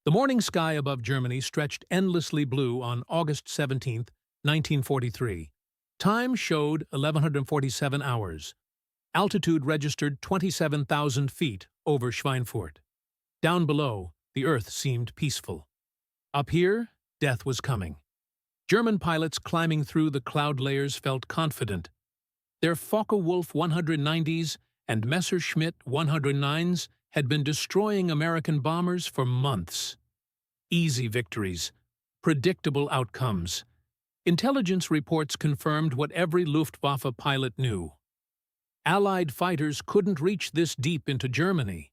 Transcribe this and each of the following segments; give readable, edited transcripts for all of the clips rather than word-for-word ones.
The morning sky above Germany stretched endlessly blue on August 17, 1943. Time showed 1147 hours. Altitude registered 27,000 feet over Schweinfurt. Down below, the earth seemed peaceful. Up here, death was coming. German pilots climbing through the cloud layers felt confident. Their Focke-Wulf 190s and Messerschmitt 109s had been destroying American bombers for months. Easy victories, predictable outcomes. Intelligence reports confirmed what every Luftwaffe pilot knew. Allied fighters couldn't reach this deep into Germany.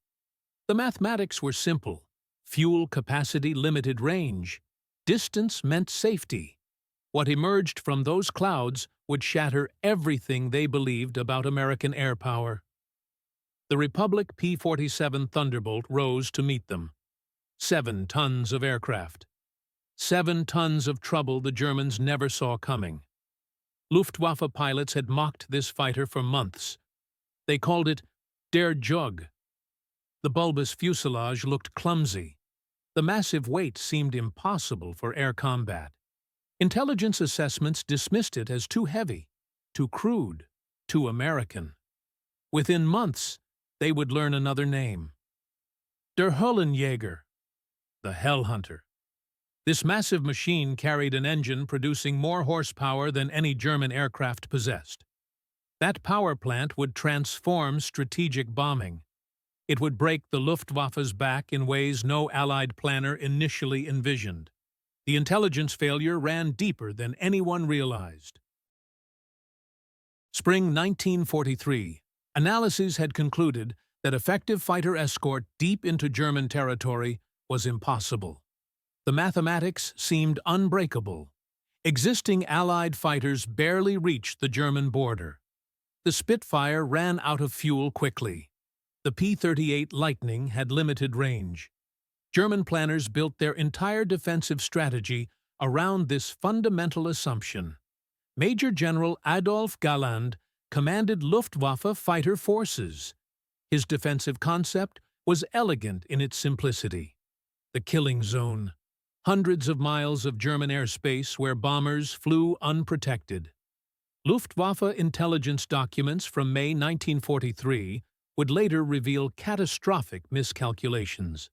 The mathematics were simple. Fuel capacity limited range. Distance meant safety. What emerged from those clouds would shatter everything they believed about American air power. The Republic P-47 Thunderbolt rose to meet them. 7 tons of aircraft. 7 tons of trouble the Germans never saw coming. Luftwaffe pilots had mocked this fighter for months. They called it Der Jug. The bulbous fuselage looked clumsy. The massive weight seemed impossible for air combat. Intelligence assessments dismissed it as too heavy, too crude, too American. Within months, they would learn another name. Der Höllenjäger, the Hell Hunter. This massive machine carried an engine producing more horsepower than any German aircraft possessed. That power plant would transform strategic bombing. It would break the Luftwaffe's back in ways no Allied planner initially envisioned. The intelligence failure ran deeper than anyone realized. Spring 1943. Analyses had concluded that effective fighter escort deep into German territory was impossible. The mathematics seemed unbreakable. Existing Allied fighters barely reached the German border. The Spitfire ran out of fuel quickly. The P-38 Lightning had limited range. German planners built their entire defensive strategy around this fundamental assumption. Major General Adolf Galland commanded Luftwaffe fighter forces. His defensive concept was elegant in its simplicity. The killing zone. Hundreds of miles of German airspace where bombers flew unprotected. Luftwaffe intelligence documents from May 1943 would later reveal catastrophic miscalculations.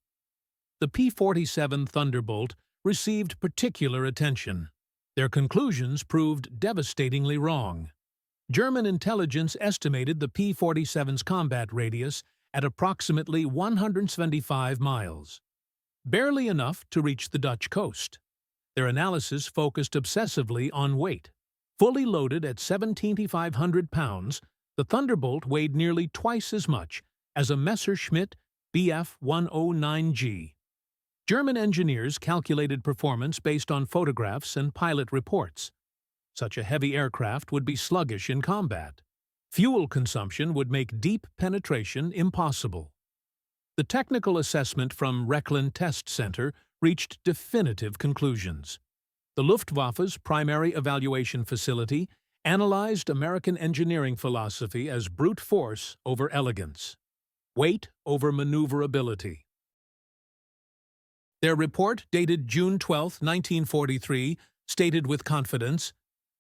The P-47 Thunderbolt received particular attention. Their conclusions proved devastatingly wrong. German intelligence estimated the P-47's combat radius at approximately 175 miles. Barely enough to reach the Dutch coast. Their analysis focused obsessively on weight. Fully loaded at 17,500 pounds, the Thunderbolt weighed nearly twice as much as a Messerschmitt Bf 109G. German engineers calculated performance based on photographs and pilot reports. Such a heavy aircraft would be sluggish in combat. Fuel consumption would make deep penetration impossible. The technical assessment from Rechlin Test Center reached definitive conclusions. The Luftwaffe's primary evaluation facility analyzed American engineering philosophy as brute force over elegance, weight over maneuverability. Their report, dated June 12, 1943, stated with confidence,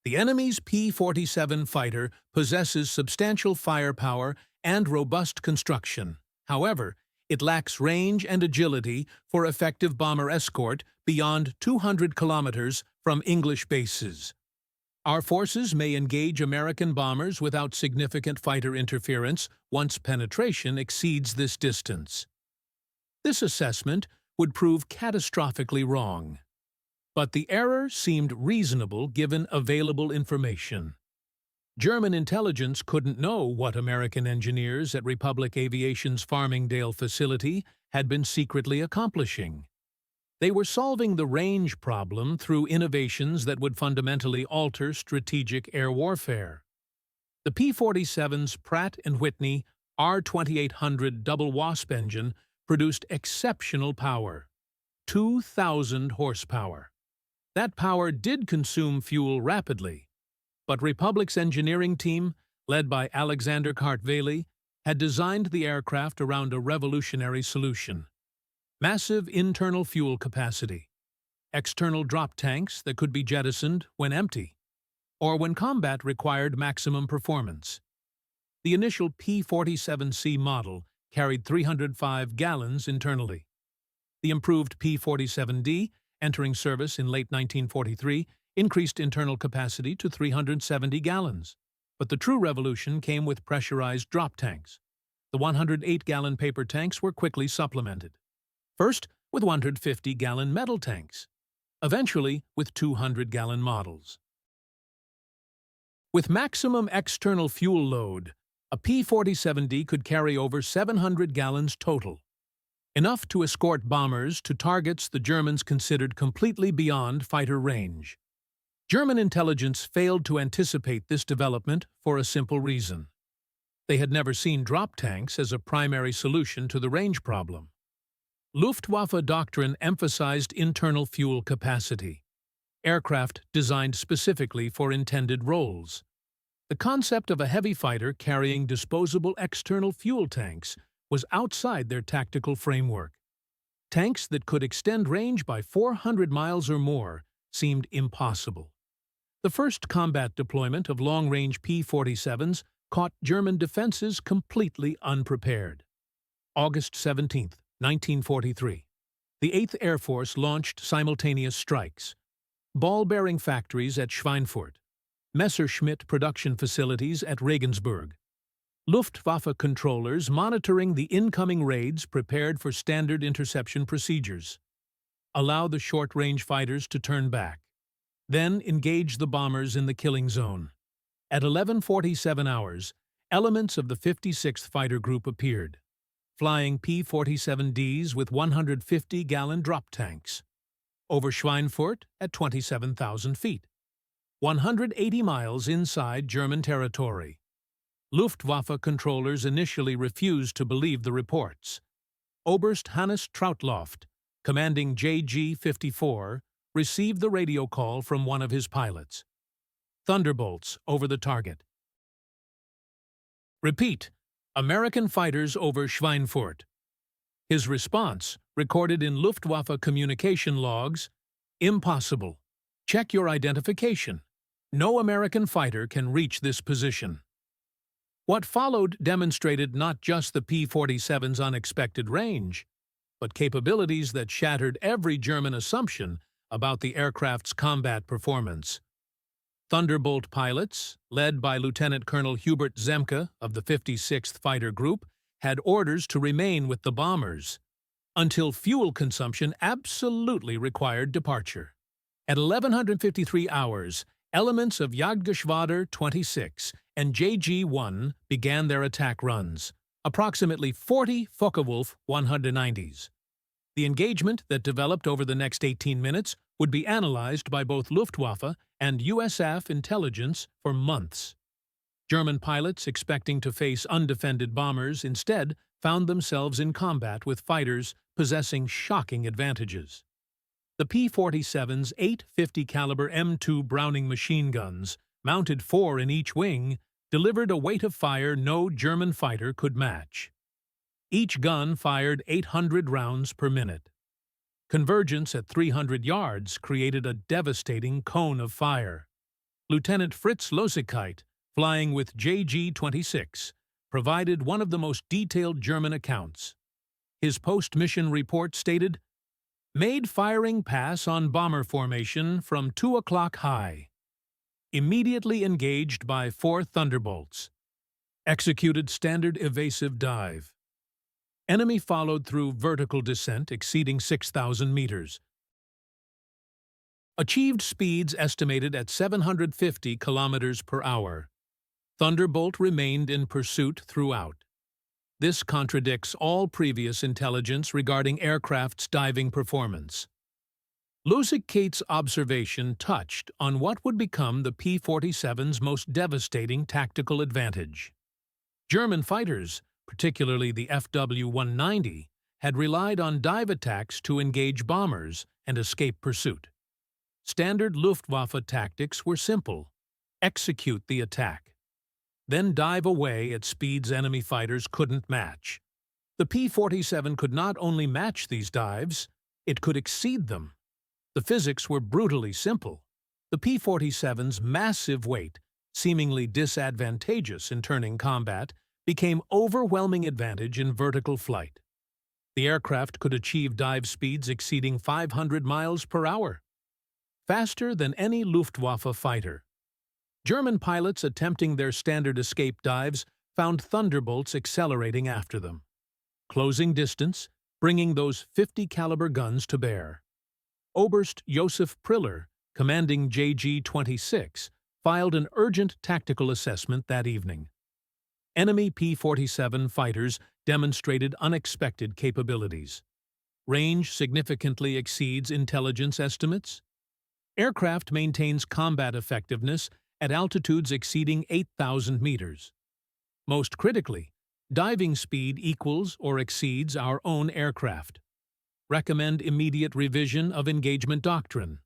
"The enemy's P-47 fighter possesses substantial firepower and robust construction. However, it lacks range and agility for effective bomber escort beyond 200 kilometers from English bases. Our forces may engage American bombers without significant fighter interference once penetration exceeds this distance." This assessment would prove catastrophically wrong. But the error seemed reasonable given available information. German intelligence couldn't know what American engineers at Republic Aviation's Farmingdale facility had been secretly accomplishing. They were solving the range problem through innovations that would fundamentally alter strategic air warfare. The P-47's Pratt & Whitney R-2800 double WASP engine produced exceptional power, 2,000 horsepower. That power did consume fuel rapidly, but Republic's engineering team, led by Alexander Kartveli, had designed the aircraft around a revolutionary solution: Massive internal fuel capacity. External drop tanks that could be jettisoned when empty, or when combat required maximum performance. The initial P-47C model carried 305 gallons internally. The improved P-47D, entering service in late 1943, increased internal capacity to 370 gallons. But the true revolution came with pressurized drop tanks. The 108-gallon paper tanks were quickly supplemented. First, with 150-gallon metal tanks. Eventually, with 200-gallon models. With maximum external fuel load, a P-47D could carry over 700 gallons total, enough to escort bombers to targets the Germans considered completely beyond fighter range. German intelligence failed to anticipate this development for a simple reason. They had never seen drop tanks as a primary solution to the range problem. Luftwaffe doctrine emphasized internal fuel capacity, aircraft designed specifically for intended roles. The concept of a heavy fighter carrying disposable external fuel tanks was outside their tactical framework. Tanks that could extend range by 400 miles or more seemed impossible. The first combat deployment of long-range P-47s caught German defenses completely unprepared. August 17, 1943. The 8th Air Force launched simultaneous strikes. Ball-bearing factories at Schweinfurt, Messerschmitt production facilities at Regensburg. Luftwaffe controllers monitoring the incoming raids prepared for standard interception procedures. Allow the short-range fighters to turn back. Then engage the bombers in the killing zone. At 11:47 hours, elements of the 56th Fighter Group appeared, flying P-47Ds with 150-gallon drop tanks, over Schweinfurt at 27,000 feet, 180 miles inside German territory. Luftwaffe controllers initially refused to believe the reports. Oberst Hannes Trautloft, commanding JG-54, received the radio call from one of his pilots. Thunderbolts over the target. Repeat, American fighters over Schweinfurt. His response, recorded in Luftwaffe communication logs, impossible. Check your identification. No American fighter can reach this position. What followed demonstrated not just the P-47's unexpected range, but capabilities that shattered every German assumption about the aircraft's combat performance. Thunderbolt pilots, led by Lieutenant Colonel Hubert Zemke of the 56th Fighter Group, had orders to remain with the bombers until fuel consumption absolutely required departure. At 11:53 hours, elements of Jagdgeschwader 26 and JG-1 began their attack runs, approximately 40 Focke-Wulf 190s. The engagement that developed over the next 18 minutes would be analyzed by both Luftwaffe and USAF intelligence for months. German pilots expecting to face undefended bombers instead found themselves in combat with fighters possessing shocking advantages. The P-47's 850 caliber M2 Browning machine guns, mounted 4 in each wing, delivered a weight of fire no German fighter could match. Each gun fired 800 rounds per minute. Convergence at 300 yards created a devastating cone of fire. Lieutenant Fritz Losigkeit, flying with JG-26, provided one of the most detailed German accounts. His post-mission report stated, "Made firing pass on bomber formation from 2 o'clock high. Immediately engaged by 4 Thunderbolts. Executed standard evasive dive. Enemy followed through vertical descent exceeding 6,000 meters. Achieved speeds estimated at 750 kilometers per hour. Thunderbolt remained in pursuit throughout. This contradicts all previous intelligence regarding aircraft's diving performance." Losigkeit's observation touched on what would become the P-47's most devastating tactical advantage. German fighters, particularly the FW-190, had relied on dive attacks to engage bombers and escape pursuit. Standard Luftwaffe tactics were simple: execute the attack, then dive away at speeds enemy fighters couldn't match. The P-47 could not only match these dives, it could exceed them. The physics were brutally simple. The P-47's massive weight, seemingly disadvantageous in turning combat, became overwhelming advantage in vertical flight. The aircraft could achieve dive speeds exceeding 500 miles per hour, faster than any Luftwaffe fighter. German pilots attempting their standard escape dives found Thunderbolts accelerating after them, closing distance, bringing those 50-caliber guns to bear. Oberst Josef Priller, commanding JG-26, filed an urgent tactical assessment that evening. Enemy P-47 fighters demonstrated unexpected capabilities. Range significantly exceeds intelligence estimates. Aircraft maintains combat effectiveness at altitudes exceeding 8,000 meters. Most critically, diving speed equals or exceeds our own aircraft. Recommend immediate revision of engagement doctrine.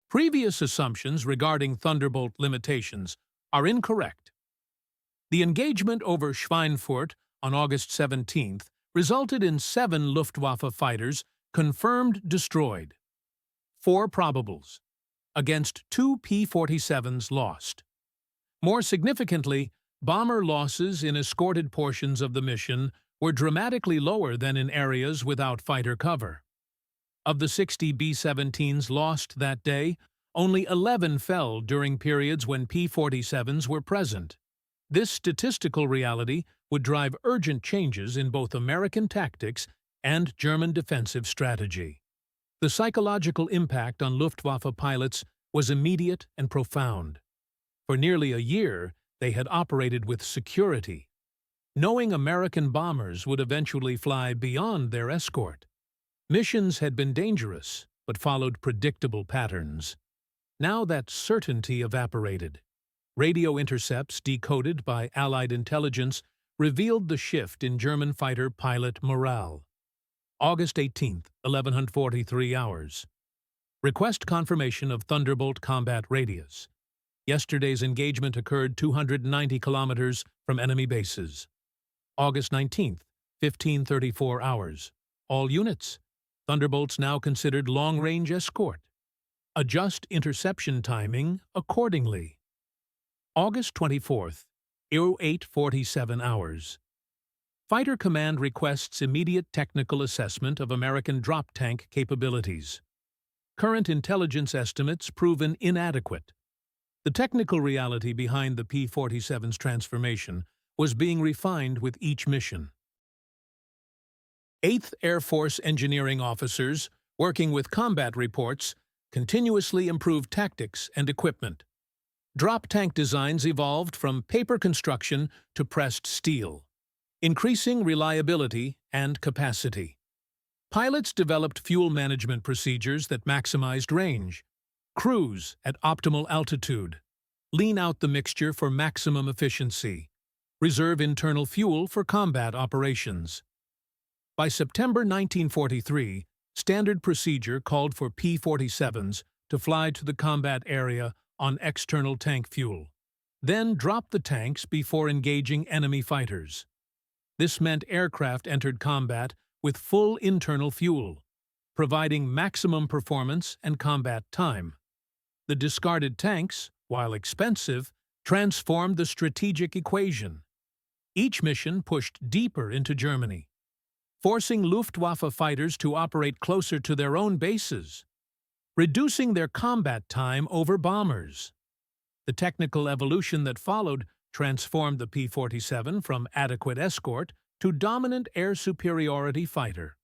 Previous assumptions regarding Thunderbolt limitations are incorrect. The engagement over Schweinfurt on August 17th resulted in 7 Luftwaffe fighters confirmed destroyed, 4 probables, against 2 P-47s lost. More significantly, bomber losses in escorted portions of the mission were dramatically lower than in areas without fighter cover. Of the 60 B-17s lost that day, only 11 fell during periods when P-47s were present. This statistical reality would drive urgent changes in both American tactics and German defensive strategy. The psychological impact on Luftwaffe pilots was immediate and profound. For nearly a year, they had operated with security, knowing American bombers would eventually fly beyond their escort. Missions had been dangerous, but followed predictable patterns. Now that certainty evaporated. Radio intercepts decoded by Allied intelligence revealed the shift in German fighter pilot morale. August 18th, 11:43 hours. Request confirmation of Thunderbolt combat radius. Yesterday's engagement occurred 290 kilometers from enemy bases. August 19th, 15:34 hours. All units. Thunderbolts now considered long-range escort. Adjust interception timing accordingly. August 24th, 08:47 hours. Fighter Command requests immediate technical assessment of American drop tank capabilities. Current intelligence estimates proven inadequate. The technical reality behind the P-47's transformation was being refined with each mission. 8th Air Force engineering officers, working with combat reports, continuously improved tactics and equipment. Drop tank designs evolved from paper construction to pressed steel, increasing reliability and capacity. Pilots developed fuel management procedures that maximized range, cruise at optimal altitude, lean out the mixture for maximum efficiency, reserve internal fuel for combat operations. By September 1943, standard procedure called for P-47s to fly to the combat area on external tank fuel, then drop the tanks before engaging enemy fighters. This meant aircraft entered combat with full internal fuel, providing maximum performance and combat time. The discarded tanks, while expensive, transformed the strategic equation. Each mission pushed deeper into Germany, forcing Luftwaffe fighters to operate closer to their own bases, reducing their combat time over bombers. The technical evolution that followed transformed the P-47 from adequate escort to dominant air superiority fighter.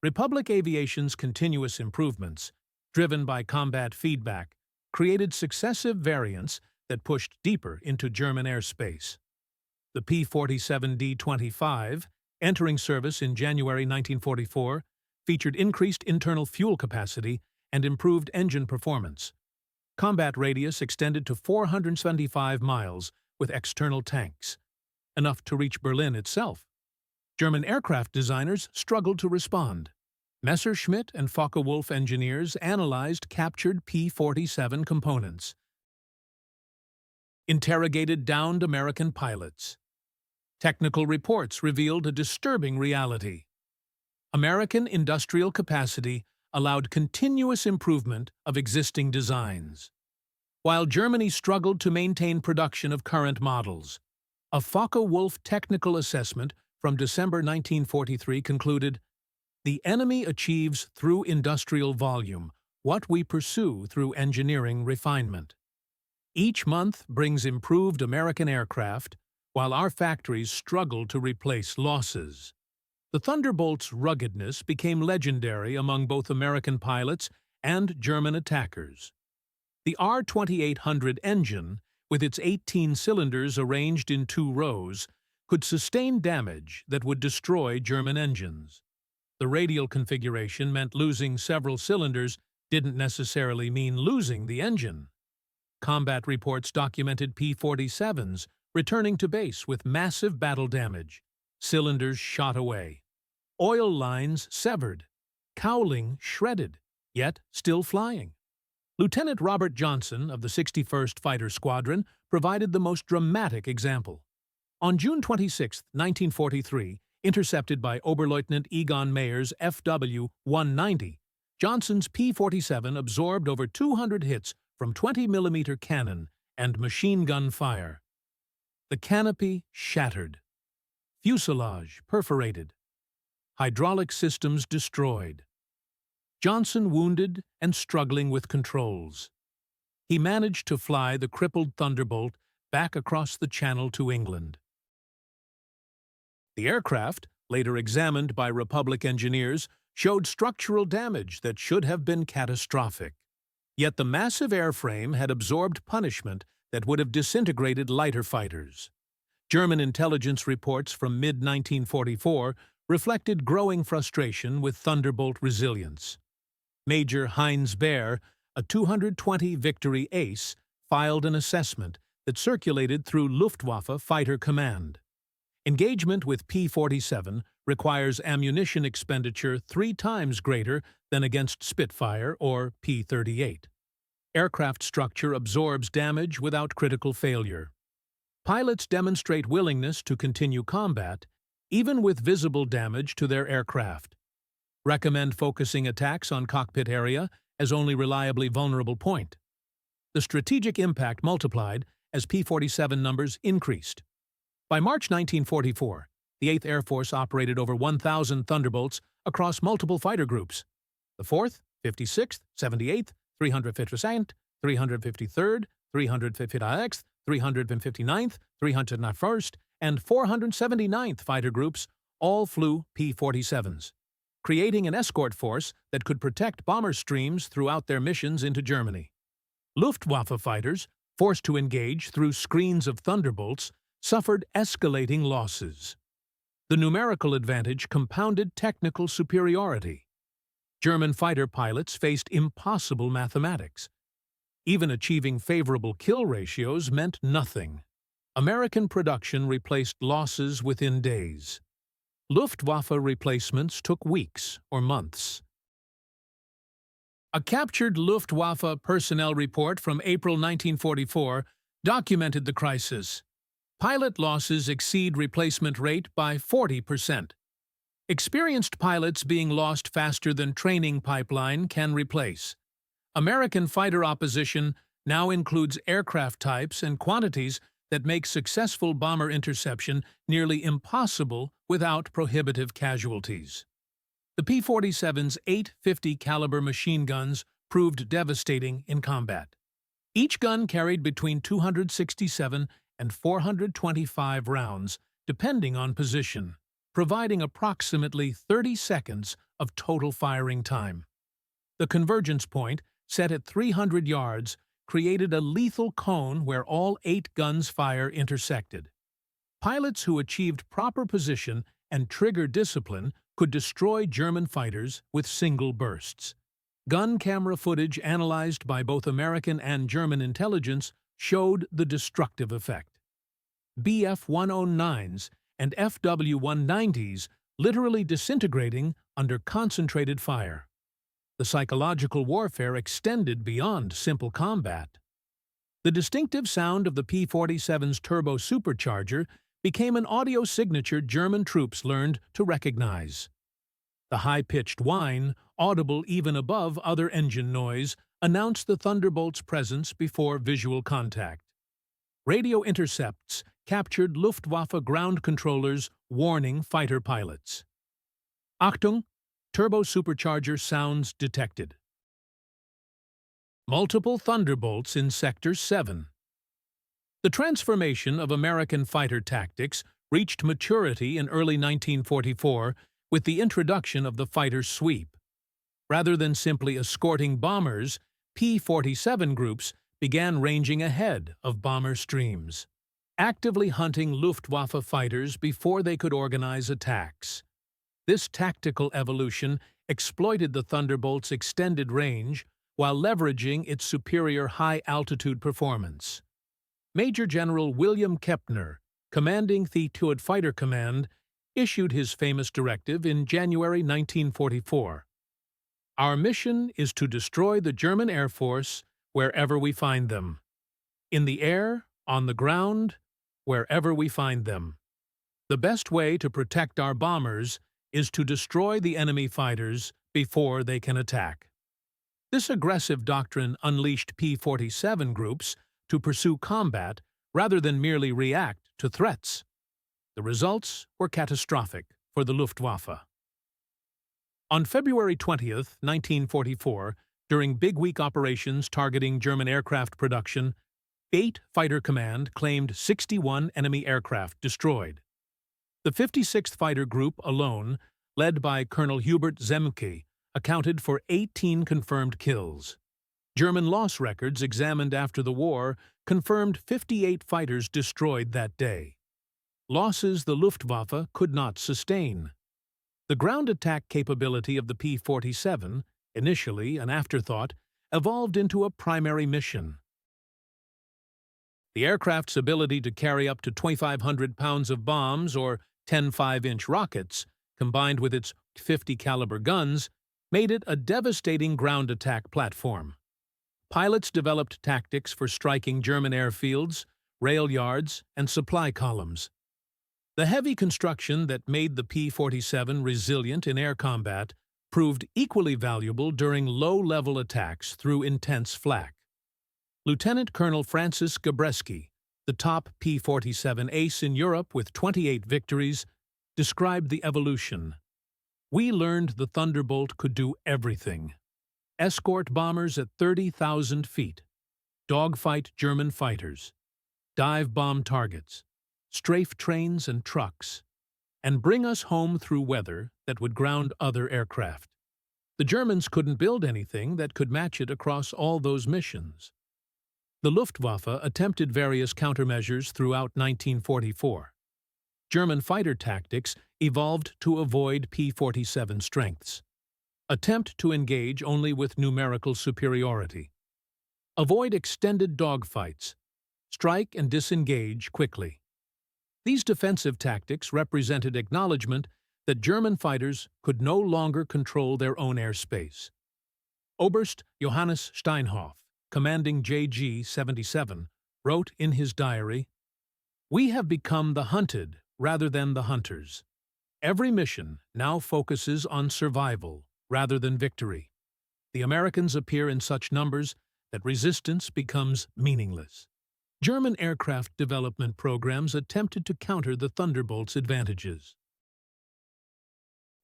Republic Aviation's continuous improvements, driven by combat feedback, created successive variants that pushed deeper into German airspace. The P-47D-25, entering service in January 1944, featured increased internal fuel capacity and improved engine performance. Combat radius extended to 475 miles with external tanks, enough to reach Berlin itself. German aircraft designers struggled to respond. Messerschmitt and Focke-Wulf engineers analyzed captured P-47 components, interrogated downed American pilots, Technical reports revealed a disturbing reality. American industrial capacity allowed continuous improvement of existing designs, while Germany struggled to maintain production of current models. A Focke-Wulf technical assessment from December 1943 concluded, "The enemy achieves through industrial volume what we pursue through engineering refinement. Each month brings improved American aircraft, while our factories struggle to replace losses." The Thunderbolts' ruggedness became legendary among both American pilots and German attackers. The R-2800 engine, with its 18 cylinders arranged in 2 rows, could sustain damage that would destroy German engines. The radial configuration meant losing several cylinders didn't necessarily mean losing the engine. Combat reports documented P-47s returning to base with massive battle damage, cylinders shot away, oil lines severed, cowling shredded, yet still flying. Lieutenant Robert Johnson of the 61st Fighter Squadron provided the most dramatic example. On June 26, 1943, intercepted by Oberleutnant Egon Mayer's FW-190, Johnson's P-47 absorbed over 200 hits from 20mm cannon and machine gun fire. The canopy shattered, fuselage perforated, hydraulic systems destroyed. Johnson wounded and struggling with controls. He managed to fly the crippled Thunderbolt back across the Channel to England. The aircraft, later examined by Republic engineers, showed structural damage that should have been catastrophic. Yet the massive airframe had absorbed punishment that would have disintegrated lighter fighters. German intelligence reports from mid-1944 reflected growing frustration with Thunderbolt resilience. Major Heinz Baer, a 220 Victory ace, filed an assessment that circulated through Luftwaffe Fighter Command. Engagement with P-47 requires ammunition expenditure 3 times greater than against Spitfire or P-38. Aircraft structure absorbs damage without critical failure. Pilots demonstrate willingness to continue combat, even with visible damage to their aircraft. Recommend focusing attacks on cockpit area as only reliably vulnerable point. The strategic impact multiplied as P-47 numbers increased. By March 1944, the 8th Air Force operated over 1,000 Thunderbolts across multiple fighter groups. The 4th, 56th, 78th, 352nd, 353rd, 356th, 359th, 301st, and 479th fighter groups all flew P-47s, creating an escort force that could protect bomber streams throughout their missions into Germany. Luftwaffe fighters, forced to engage through screens of Thunderbolts, suffered escalating losses. The numerical advantage compounded technical superiority. German fighter pilots faced impossible mathematics. Even achieving favorable kill ratios meant nothing. American production replaced losses within days. Luftwaffe replacements took weeks or months. A captured Luftwaffe personnel report from April 1944 documented the crisis. Pilot losses exceed replacement rate by 40%. Experienced pilots being lost faster than training pipeline can replace. American fighter opposition now includes aircraft types and quantities that make successful bomber interception nearly impossible without prohibitive casualties. The P-47's 850 caliber machine guns proved devastating in combat. Each gun carried between 267 and 425 rounds, depending on position, providing approximately 30 seconds of total firing time. The convergence point, set at 300 yards, created a lethal cone where all 8 guns' fire intersected. Pilots who achieved proper position and trigger discipline could destroy German fighters with single bursts. Gun camera footage analyzed by both American and German intelligence showed the destructive effect. Bf-109s and FW-190s literally disintegrating under concentrated fire. The psychological warfare extended beyond simple combat. The distinctive sound of the P-47's turbo supercharger became an audio signature German troops learned to recognize. The high-pitched whine, audible even above other engine noise, announced the Thunderbolts' presence before visual contact. Radio intercepts captured Luftwaffe ground controllers warning fighter pilots. Achtung! Turbo-supercharger sounds detected. Multiple Thunderbolts in Sector 7. The transformation of American fighter tactics reached maturity in early 1944 with the introduction of the fighter sweep. Rather than simply escorting bombers, P-47 groups began ranging ahead of bomber streams, actively hunting Luftwaffe fighters before they could organize attacks. This tactical evolution exploited the Thunderbolt's extended range while leveraging its superior high-altitude performance. Major General William Kepner, commanding the 2nd Fighter Command, issued his famous directive in January 1944. Our mission is to destroy the German Air Force wherever we find them. In the air, on the ground, wherever we find them. The best way to protect our bombers is to destroy the enemy fighters before they can attack. This aggressive doctrine unleashed P-47 groups to pursue combat rather than merely react to threats. The results were catastrophic for the Luftwaffe. On February 20, 1944, during big week operations targeting German aircraft production, 8th Fighter Command claimed 61 enemy aircraft destroyed. The 56th Fighter Group alone, led by Colonel Hubert Zemke, accounted for 18 confirmed kills. German loss records examined after the war confirmed 58 fighters destroyed that day. Losses the Luftwaffe could not sustain. The ground attack capability of the P-47, initially an afterthought, evolved into a primary mission. The aircraft's ability to carry up to 2,500 pounds of bombs or 10 5-inch rockets, combined with its .50 caliber guns, made it a devastating ground attack platform. Pilots developed tactics for striking German airfields, rail yards, and supply columns. The heavy construction that made the P-47 resilient in air combat proved equally valuable during low-level attacks through intense flak. Lieutenant Colonel Francis Gabreski, the top P-47 ace in Europe with 28 victories, described the evolution. We learned the Thunderbolt could do everything. Escort bombers at 30,000 feet, dogfight German fighters, dive bomb targets, strafe trains and trucks, and bring us home through weather that would ground other aircraft. The Germans couldn't build anything that could match it across all those missions. The Luftwaffe attempted various countermeasures throughout 1944. German fighter tactics evolved to avoid P-47 strengths. Attempt to engage only with numerical superiority. Avoid extended dogfights. Strike and disengage quickly. These defensive tactics represented acknowledgement that German fighters could no longer control their own airspace. Oberst Johannes Steinhoff, commanding JG-77, wrote in his diary, "We have become the hunted rather than the hunters. Every mission now focuses on survival rather than victory. The Americans appear in such numbers that resistance becomes meaningless." German aircraft development programs attempted to counter the Thunderbolt's advantages.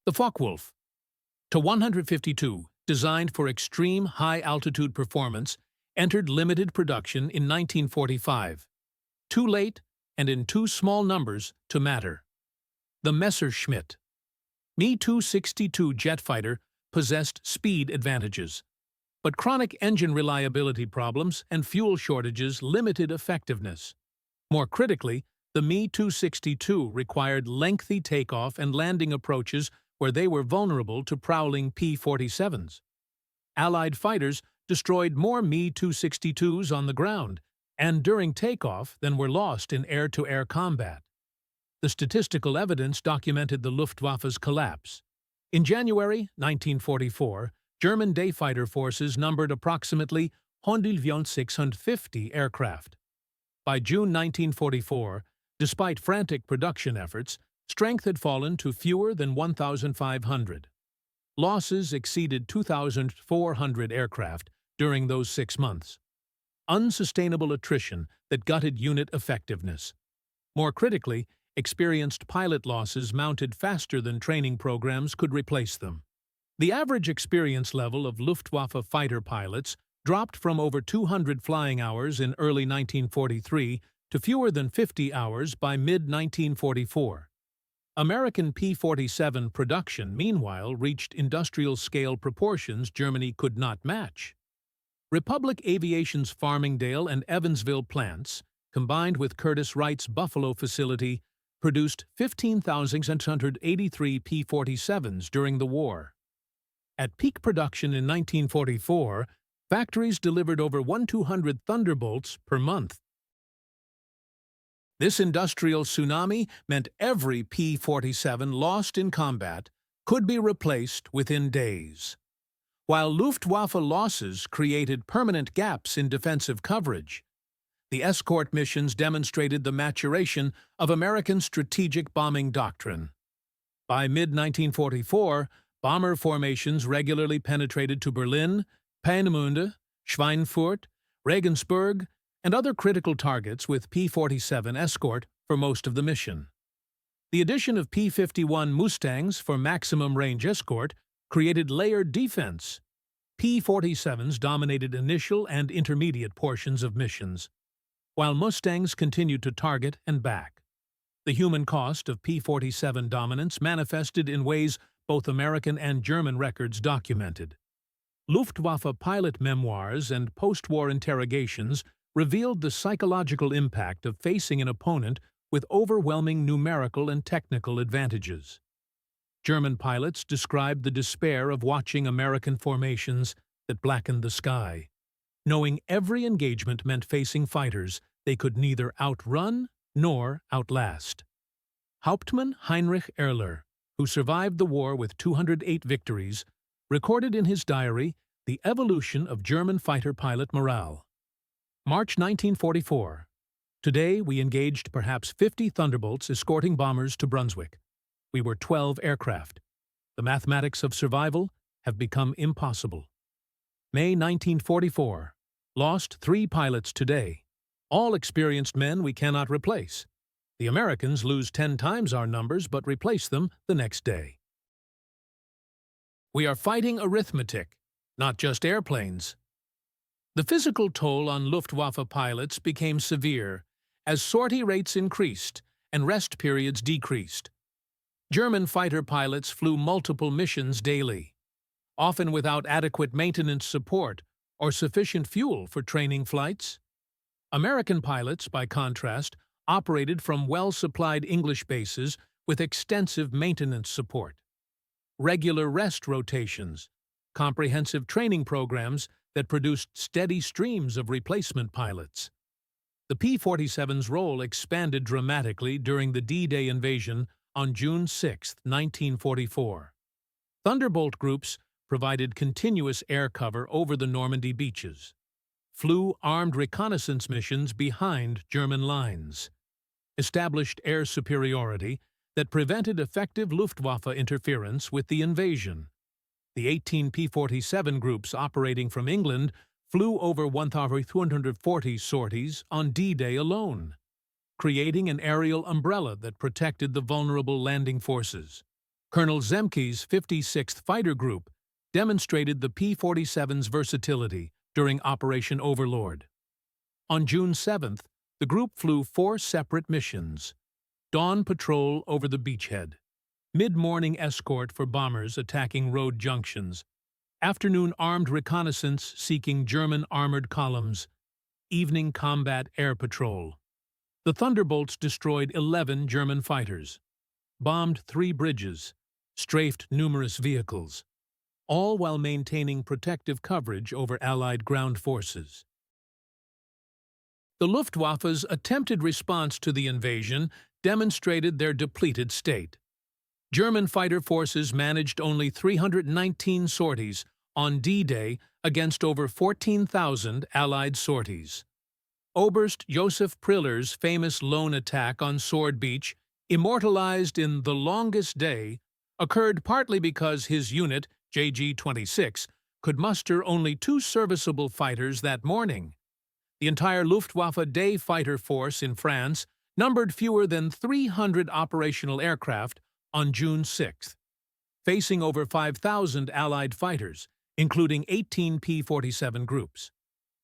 The Focke-Wulf, Tu-152, designed for extreme high-altitude performance, entered limited production in 1945. Too late and in too small numbers to matter. The Messerschmitt, Me-262 jet fighter, possessed speed advantages, but chronic engine reliability problems and fuel shortages limited effectiveness. More critically, the Me-262 required lengthy takeoff and landing approaches where they were vulnerable to prowling P-47s. Allied fighters destroyed more Me-262s on the ground and during takeoff than were lost in air-to-air combat. The statistical evidence documented the Luftwaffe's collapse. In January 1944, German day fighter forces numbered approximately 1,650 aircraft. By June 1944, Despite frantic production efforts, strength had fallen to fewer than 1,500. Losses exceeded 2,400 aircraft during those 6 months. Unsustainable attrition that gutted unit effectiveness. More critically, experienced pilot losses mounted faster than training programs could replace them. The average experience level of Luftwaffe fighter pilots dropped from over 200 flying hours in early 1943 to fewer than 50 hours by mid-1944. American P-47 production, meanwhile, reached industrial-scale proportions Germany could not match. Republic Aviation's Farmingdale and Evansville plants, combined with Curtiss Wright's Buffalo facility, produced 15,683 P-47s during the war. At peak production in 1944, factories delivered over 1,200 Thunderbolts per month. This industrial tsunami meant every P-47 lost in combat could be replaced within days. While Luftwaffe losses created permanent gaps in defensive coverage, the escort missions demonstrated the maturation of American strategic bombing doctrine. By mid-1944, bomber formations regularly penetrated to Berlin, Peenemünde, Schweinfurt, Regensburg, and other critical targets with P-47 escort for most of the mission. The addition of P-51 Mustangs for maximum range escort created layered defense. P-47s dominated initial and intermediate portions of missions, while Mustangs continued to target and back. The human cost of P-47 dominance manifested in ways both American and German records documented. Luftwaffe pilot memoirs and post-war interrogations revealed the psychological impact of facing an opponent with overwhelming numerical and technical advantages. German pilots described the despair of watching American formations that blackened the sky, knowing every engagement meant facing fighters they could neither outrun nor outlast. Hauptmann Heinrich Erler, who survived the war with 208 victories, recorded in his diary the evolution of German fighter pilot morale. March 1944. Today we engaged perhaps 50 Thunderbolts escorting bombers to Brunswick. We were 12 aircraft. The mathematics of survival have become impossible. May 1944. Lost 3 pilots today. All experienced men we cannot replace. The Americans lose 10 times our numbers but replace them the next day. We are fighting arithmetic, not just airplanes. The physical toll on Luftwaffe pilots became severe as sortie rates increased and rest periods decreased. German fighter pilots flew multiple missions daily, often without adequate maintenance support or sufficient fuel for training flights. American pilots, by contrast, operated from well-supplied English bases with extensive maintenance support. Regular rest rotations, comprehensive training programs that produced steady streams of replacement pilots. The P-47's role expanded dramatically during the D-Day invasion on June 6, 1944. Thunderbolt groups provided continuous air cover over the Normandy beaches, flew armed reconnaissance missions behind German lines, established air superiority that prevented effective Luftwaffe interference with the invasion. The 18 P-47 groups operating from England flew over 1,240 sorties on D-Day alone, creating an aerial umbrella that protected the vulnerable landing forces. Colonel Zemke's 56th Fighter Group demonstrated the P-47's versatility during Operation Overlord. On June 7th, the group flew 4 separate missions: dawn patrol over the beachhead, mid-morning escort for bombers attacking road junctions, afternoon armed reconnaissance seeking German armored columns, evening combat air patrol. The Thunderbolts destroyed 11 German fighters, bombed 3 bridges, strafed numerous vehicles, all while maintaining protective coverage over Allied ground forces. The Luftwaffe's attempted response to the invasion demonstrated their depleted state. German fighter forces managed only 319 sorties on D-Day against over 14,000 Allied sorties. Oberst Josef Priller's famous lone attack on Sword Beach, immortalized in The Longest Day, occurred partly because his unit, JG-26, could muster only 2 serviceable fighters that morning. The entire Luftwaffe day fighter force in France numbered fewer than 300 operational aircraft on June 6, facing over 5,000 Allied fighters, including 18 P-47 groups.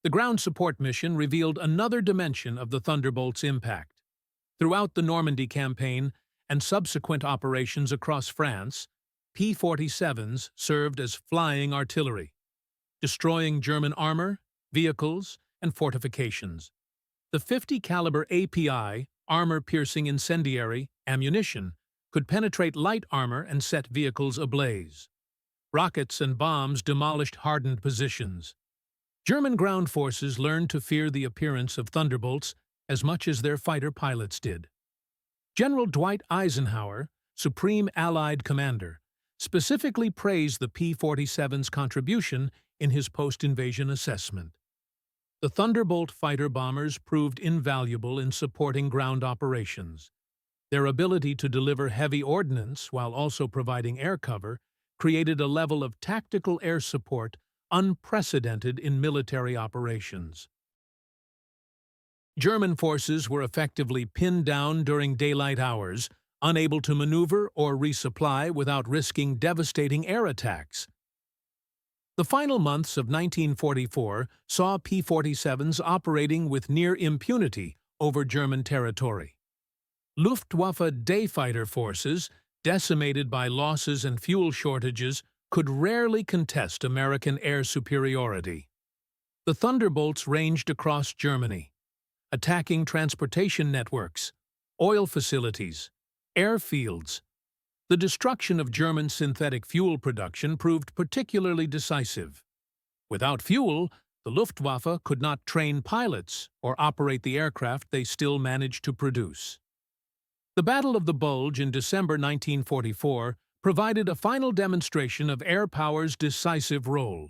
The ground support mission revealed another dimension of the Thunderbolts' impact. Throughout the Normandy campaign and subsequent operations across France, P-47s served as flying artillery, destroying German armor, vehicles, and fortifications. The 50-caliber API, armor-piercing incendiary, ammunition, could penetrate light armor and set vehicles ablaze. Rockets and bombs demolished hardened positions. German ground forces learned to fear the appearance of Thunderbolts as much as their fighter pilots did. General Dwight Eisenhower, Supreme Allied Commander, specifically praised the P-47's contribution in his post-invasion assessment. The Thunderbolt fighter bombers proved invaluable in supporting ground operations. Their ability to deliver heavy ordnance while also providing air cover created a level of tactical air support unprecedented in military operations. German forces were effectively pinned down during daylight hours, unable to maneuver or resupply without risking devastating air attacks. The final months of 1944 saw P-47s operating with near impunity over German territory. Luftwaffe day fighter forces, decimated by losses and fuel shortages, could rarely contest American air superiority. The Thunderbolts ranged across Germany, attacking transportation networks, oil facilities, airfields. The destruction of German synthetic fuel production proved particularly decisive. Without fuel, the Luftwaffe could not train pilots or operate the aircraft they still managed to produce. The Battle of the Bulge in December 1944 provided a final demonstration of air power's decisive role.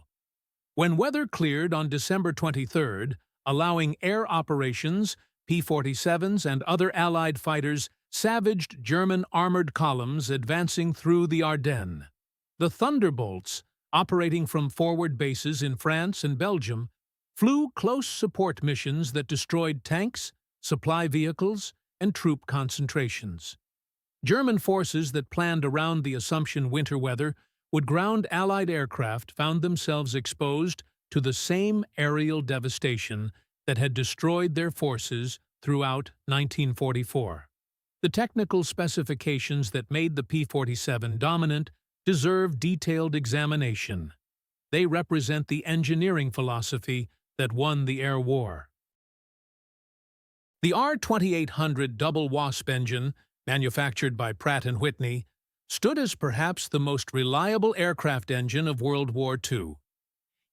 When weather cleared on December 23, allowing air operations, P-47s and other Allied fighters savaged German armored columns advancing through the Ardennes. The Thunderbolts, operating from forward bases in France and Belgium, flew close support missions that destroyed tanks, supply vehicles, and troop concentrations. German forces that planned around the assumption winter weather would ground Allied aircraft found themselves exposed to the same aerial devastation that had destroyed their forces throughout 1944. The technical specifications that made the P-47 dominant deserve detailed examination. They represent the engineering philosophy that won the air war. The R-2800 double Wasp engine, manufactured by Pratt & Whitney, stood as perhaps the most reliable aircraft engine of World War II.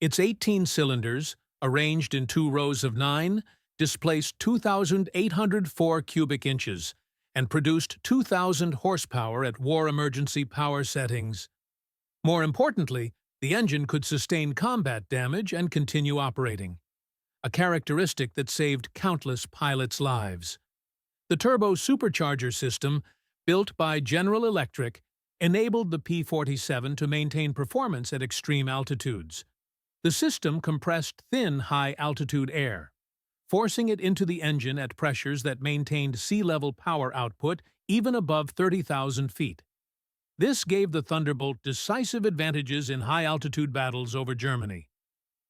Its 18 cylinders, arranged in 2 rows of 9, displaced 2,804 cubic inches and produced 2,000 horsepower at war emergency power settings. More importantly, the engine could sustain combat damage and continue operating, a characteristic that saved countless pilots' lives. The turbo supercharger system, built by General Electric, enabled the P-47 to maintain performance at extreme altitudes. The system compressed thin high-altitude air, forcing it into the engine at pressures that maintained sea-level power output even above 30,000 feet. This gave the Thunderbolt decisive advantages in high-altitude battles over Germany.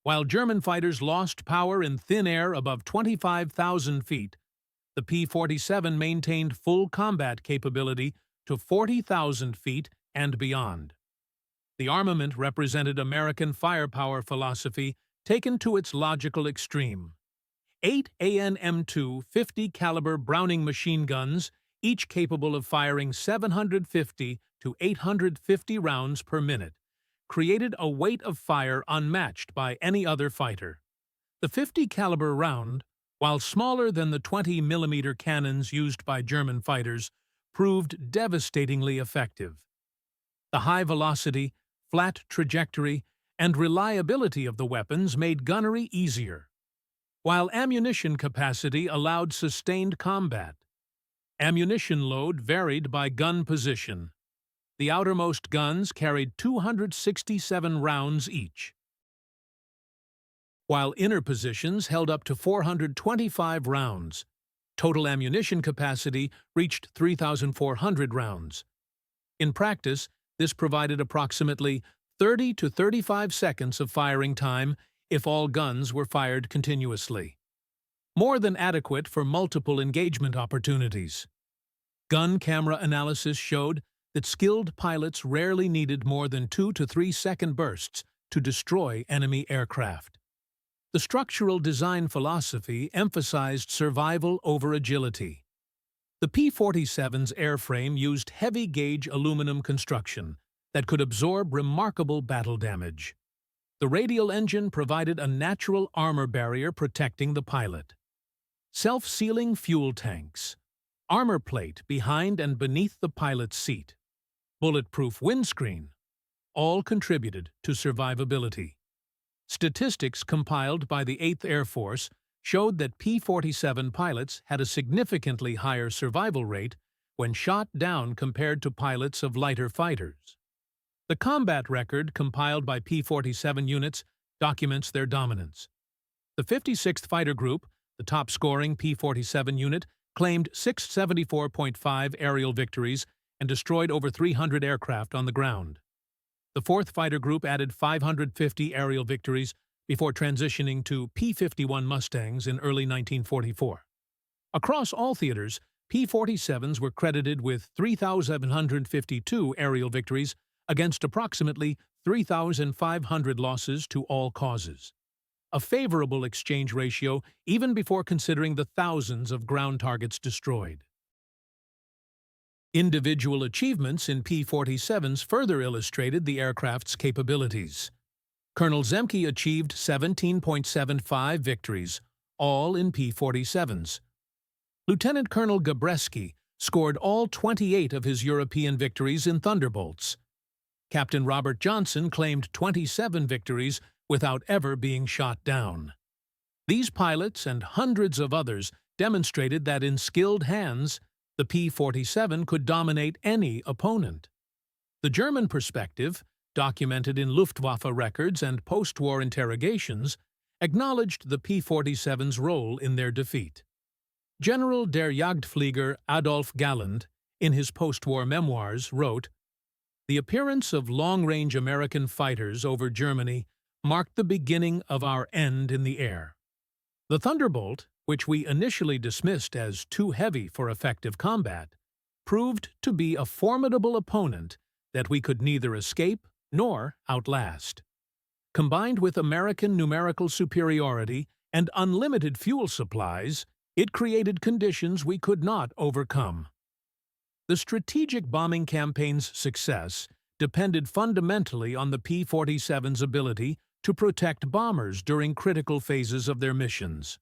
While German fighters lost power in thin air above 25,000 feet, the P-47 maintained full combat capability to 40,000 feet and beyond. The armament represented American firepower philosophy taken to its logical extreme. 8 AN/M2 50-caliber Browning machine guns, each capable of firing 750 to 850 rounds per minute, created a weight of fire unmatched by any other fighter. The 50-caliber round, while smaller than the 20mm cannons used by German fighters, proved devastatingly effective. The high velocity, flat trajectory, and reliability of the weapons made gunnery easier. while ammunition capacity allowed sustained combat. Ammunition load varied by gun position. The outermost guns carried 267 rounds each, while inner positions held up to 425 rounds. Total ammunition capacity reached 3,400 rounds. In practice, this provided approximately 30 to 35 seconds of firing time if all guns were fired continuously. More than adequate for multiple engagement opportunities. Gun camera analysis showed that skilled pilots rarely needed more than 2 to 3 second bursts to destroy enemy aircraft. The structural design philosophy emphasized survival over agility. The P-47's airframe used heavy-gauge aluminum construction that could absorb remarkable battle damage. The radial engine provided a natural armor barrier protecting the pilot. Self-sealing fuel tanks, armor plate behind and beneath the pilot's seat, bulletproof windscreen, all contributed to survivability. Statistics compiled by the 8th Air Force showed that P-47 pilots had a significantly higher survival rate when shot down compared to pilots of lighter fighters. The combat record compiled by P-47 units documents their dominance. The 56th Fighter Group, the top-scoring P-47 unit, claimed 674.5 aerial victories and destroyed over 300 aircraft on the ground. The 4th Fighter Group added 550 aerial victories before transitioning to P-51 Mustangs in early 1944. Across all theaters, P-47s were credited with 3,752 aerial victories against approximately 3,500 losses to all causes. A favorable exchange ratio even before considering the thousands of ground targets destroyed. Individual achievements in P-47s further illustrated the aircraft's capabilities. Colonel Zemke achieved 17.75 victories, all in P-47s. Lieutenant Colonel Gabreski scored all 28 of his European victories in Thunderbolts. Captain Robert Johnson claimed 27 victories without ever being shot down. These pilots and hundreds of others demonstrated that in skilled hands, the P-47 could dominate any opponent. The German perspective, documented in Luftwaffe records and post-war interrogations, acknowledged the P-47's role in their defeat. General der Jagdflieger Adolf Galland, in his post-war memoirs, wrote, "The appearance of long-range American fighters over Germany marked the beginning of our end in the air. The Thunderbolt, which we initially dismissed as too heavy for effective combat, proved to be a formidable opponent that we could neither escape nor outlast. Combined with American numerical superiority and unlimited fuel supplies, it created conditions we could not overcome." The strategic bombing campaign's success depended fundamentally on the P-47's ability to protect bombers during critical phases of their missions.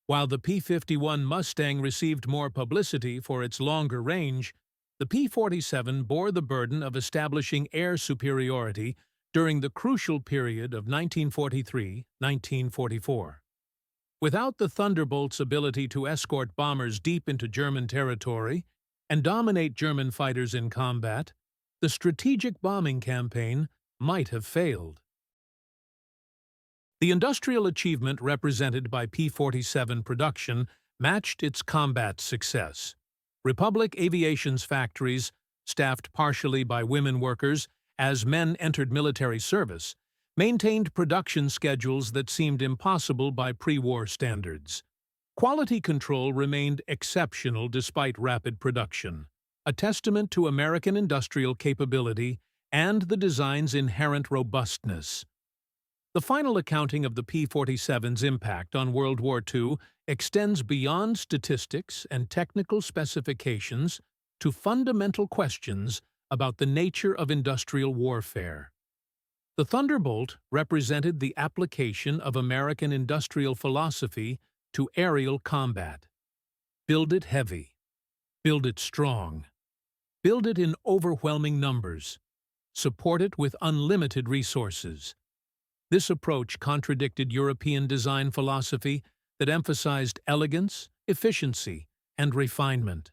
While the P-51 Mustang received more publicity for its longer range, the P-47 bore the burden of establishing air superiority during the crucial period of 1943-1944. Without the Thunderbolt's ability to escort bombers deep into German territory and dominate German fighters in combat, the strategic bombing campaign might have failed. The industrial achievement represented by P-47 production matched its combat success. Republic Aviation's factories, staffed partially by women workers as men entered military service, maintained production schedules that seemed impossible by pre-war standards. Quality control remained exceptional despite rapid production, a testament to American industrial capability and the design's inherent robustness. The final accounting of the P-47's impact on World War II extends beyond statistics and technical specifications to fundamental questions about the nature of industrial warfare. The Thunderbolt represented the application of American industrial philosophy to aerial combat. Build it heavy. Build it strong. Build it in overwhelming numbers. Support it with unlimited resources. This approach contradicted European design philosophy that emphasized elegance, efficiency, and refinement.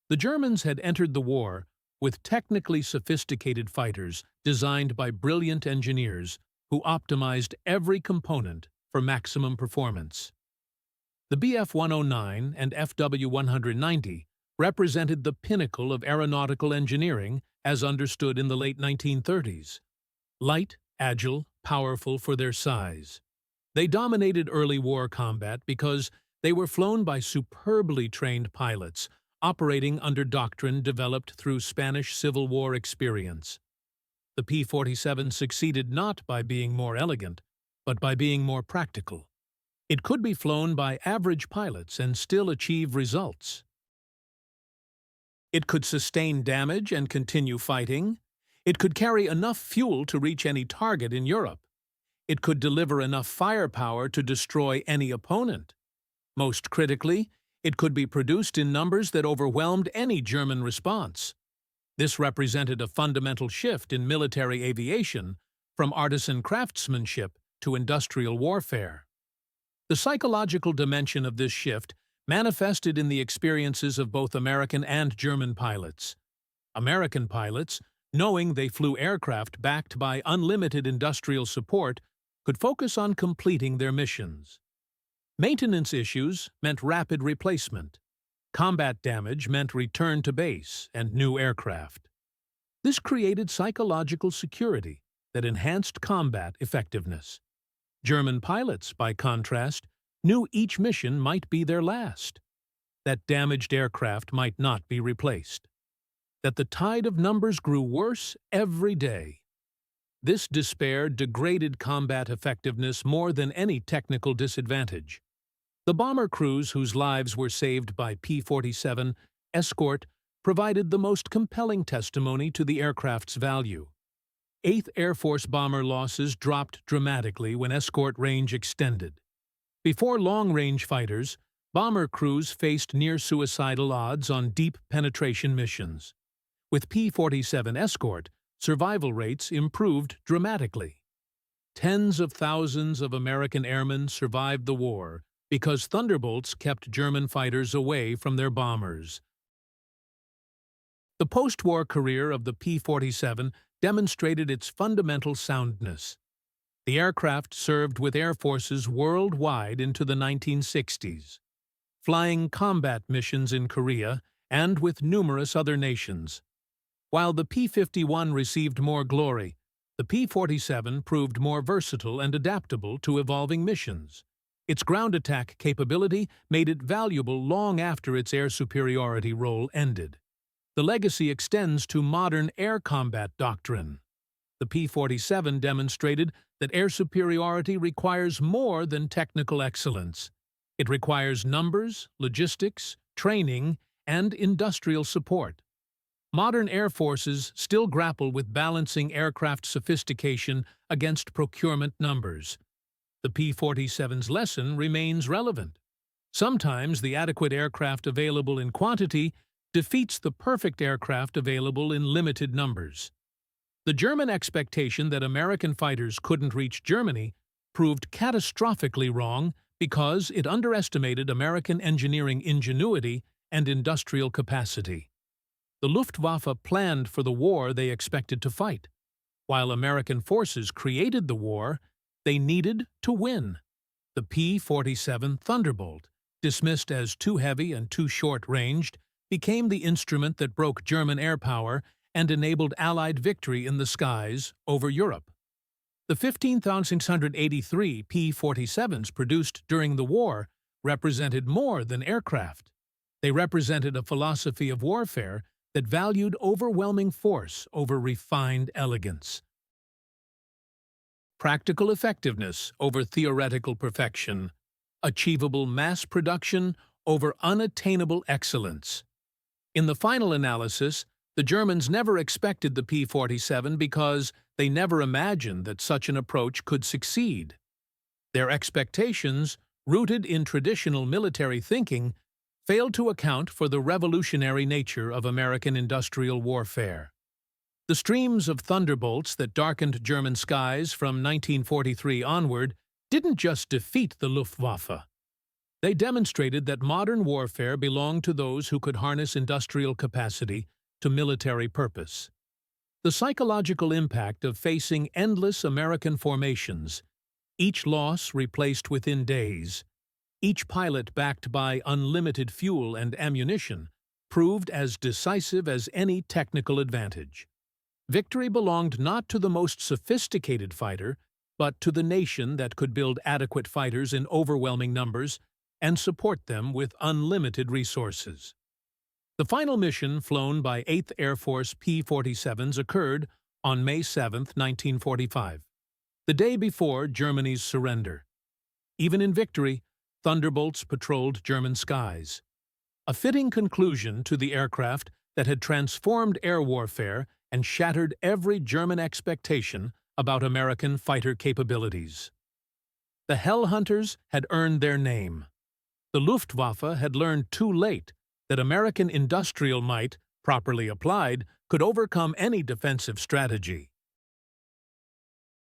The Germans had entered the war with technically sophisticated fighters designed by brilliant engineers who optimized every component for maximum performance. The Bf-109 and Fw-190 represented the pinnacle of aeronautical engineering as understood in the late 1930s. Light, agile, powerful for their size. They dominated early war combat because they were flown by superbly trained pilots operating under doctrine developed through Spanish Civil War experience. The P-47 succeeded not by being more elegant, but by being more practical. It could be flown by average pilots and still achieve results. It could sustain damage and continue fighting. It could carry enough fuel to reach any target in Europe. It could deliver enough firepower to destroy any opponent. Most critically, it could be produced in numbers that overwhelmed any German response. This represented a fundamental shift in military aviation from artisan craftsmanship to industrial warfare. The psychological dimension of this shift manifested in the experiences of both American and German pilots. American pilots, knowing they flew aircraft backed by unlimited industrial support, could focus on completing their missions. Maintenance issues meant rapid replacement. Combat damage meant return to base and new aircraft. This created psychological security that enhanced combat effectiveness. German pilots, by contrast, knew each mission might be their last, that damaged aircraft might not be replaced, that the tide of numbers grew worse every day. This despair degraded combat effectiveness more than any technical disadvantage. The bomber crews whose lives were saved by P-47 escort provided the most compelling testimony to the aircraft's value. 8th Air Force bomber losses dropped dramatically when escort range extended. Before long-range fighters, bomber crews faced near-suicidal odds on deep penetration missions. With P-47 escort, survival rates improved dramatically. Tens of thousands of American airmen survived the war because Thunderbolts kept German fighters away from their bombers. The post-war career of the P-47 demonstrated its fundamental soundness. The aircraft served with air forces worldwide into the 1960s, flying combat missions in Korea and with numerous other nations. While the P-51 received more glory, the P-47 proved more versatile and adaptable to evolving missions. Its ground attack capability made it valuable long after its air superiority role ended. The legacy extends to modern air combat doctrine. The P-47 demonstrated that air superiority requires more than technical excellence. It requires numbers, logistics, training, and industrial support. Modern air forces still grapple with balancing aircraft sophistication against procurement numbers. The P-47's lesson remains relevant. Sometimes the adequate aircraft available in quantity defeats the perfect aircraft available in limited numbers. The German expectation that American fighters couldn't reach Germany proved catastrophically wrong because it underestimated American engineering ingenuity and industrial capacity. The Luftwaffe planned for the war they expected to fight. While American forces created the war, they needed to win. The P-47 Thunderbolt, dismissed as too heavy and too short-ranged, became the instrument that broke German air power and enabled Allied victory in the skies over Europe. The 15,683 P-47s produced during the war represented more than aircraft. They represented a philosophy of warfare that valued overwhelming force over refined elegance. Practical effectiveness over theoretical perfection. Achievable mass production over unattainable excellence. In the final analysis, the Germans never expected the P-47 because they never imagined that such an approach could succeed. Their expectations, rooted in traditional military thinking, failed to account for the revolutionary nature of American industrial warfare. The streams of Thunderbolts that darkened German skies from 1943 onward didn't just defeat the Luftwaffe. They demonstrated that modern warfare belonged to those who could harness industrial capacity to military purpose. The psychological impact of facing endless American formations, each loss replaced within days, each pilot backed by unlimited fuel and ammunition, proved as decisive as any technical advantage. Victory belonged not to the most sophisticated fighter, but to the nation that could build adequate fighters in overwhelming numbers and support them with unlimited resources. The final mission flown by 8th Air Force P-47s occurred on May 7, 1945, the day before Germany's surrender. Even in victory, Thunderbolts patrolled German skies. A fitting conclusion to the aircraft that had transformed air warfare and shattered every German expectation about American fighter capabilities. The Hell Hunters had earned their name. The Luftwaffe had learned too late that American industrial might, properly applied, could overcome any defensive strategy.